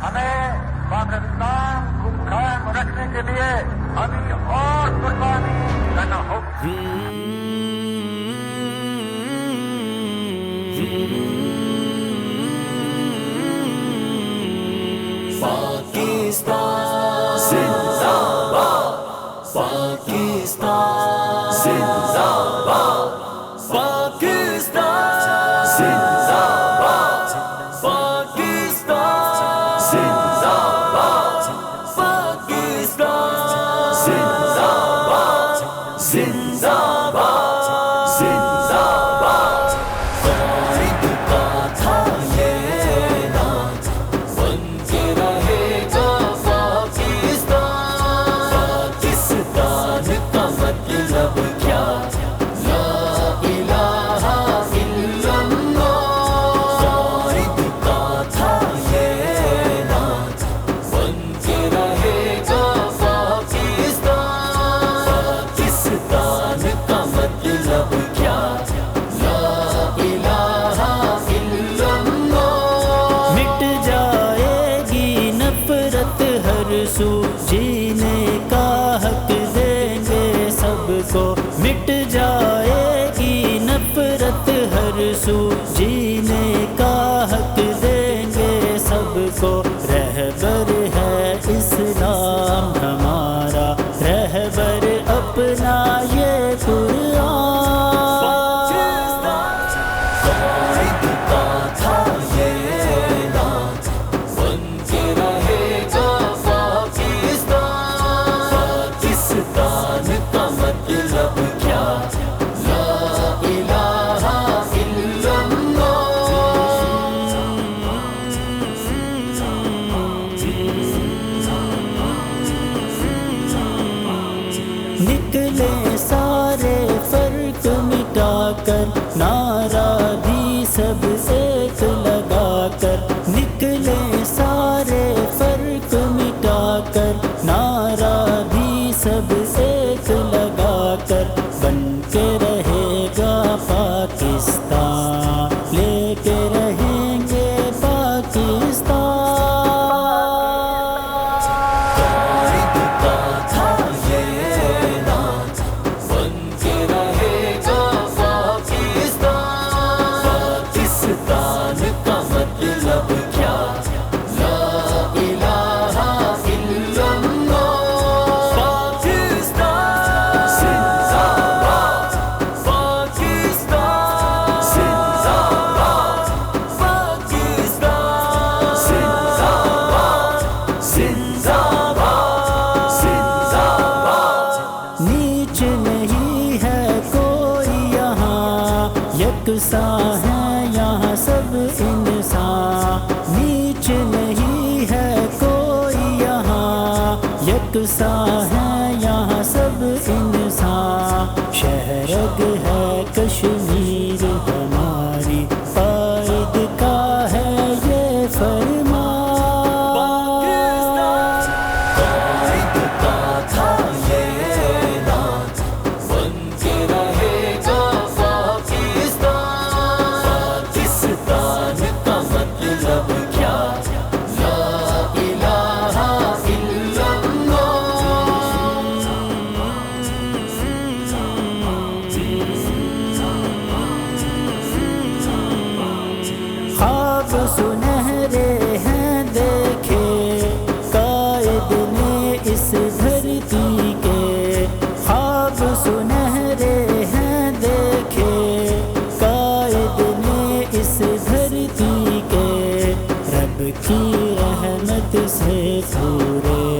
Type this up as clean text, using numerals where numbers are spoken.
ہمیں پاکستان کو قائم رکھنے کے لیے ابھی اور قربانی کرنا ہوگی۔ پاکستان زندہ باد، پاکستان زندہ باد، پاکستان زندہ باد، پاکستان زندہ باد، پاکستان زندہ باد، زندہ باد، زندہ باد۔ قائد کا تھا یہ نام، بن کے رہے گا پاکستان۔ پاکستان کا مطلب کیا؟ لا الہ الا اللہ۔ قائد کا تھا یہ نام، بن کے رہے گا پاکستان۔ پاکستان کا مطلب کیا؟ لا الہ الا اللہ۔ مٹ جائے گی نفرت ہر سو، جینے کا حق دیں گے سب کو۔ مٹ جائے گی نفرت ہر سو، جینے کا حق دیں گے سب کو۔ رہبر ہے اسلام ہمارا، رہبر اپنا یہ قرآن۔ قائد کا تھا یہ نام، بن کے رہے گا پاکستان۔ پاکستان کا مطلب کیا؟ لا الہ الا نکلے سارے فرق مٹا کر، نعرہ بھی سب ایک لگا کر۔ نکلے سارے فرق مٹا کر، نعرہ بھی سب ایک لگا کر۔ بن کے رہے گا پاکستان، لے کے رہیں گے پاکستان۔ قائد کا تھا یہ نام، بن کے رہے گا پاکستان۔ پاکستان کا مطلب کیا؟ لا الہ الا اللہ۔ پاکستان زندہ باد، پاکستان زندہ باد، پاکستان زندہ باد، زندہ باد، زندہ باد۔ نیچ نہیں ہے کوئی یہاں، یکساں ہے یہاں سب انسان۔ نیچ نہیں ہے کوئی یہاں، یکساں ہے یہاں سب انسان۔ شہرگ ہے کشمیر ہماری، قائد کا ہے یہ فرمان۔ قائد کا تھا یہ نام، بن کے رہے گا پاکستان۔ پاکستان کا مطلب کیا؟ لا الہ الا اللہ۔ خواب سنہرے ہیں دیکھے قائد نے اس دھرتی کے۔ خواب سنہرے ہیں دیکھے قائد نے اس دھرتی کے۔ رب کی رحمت سے پورے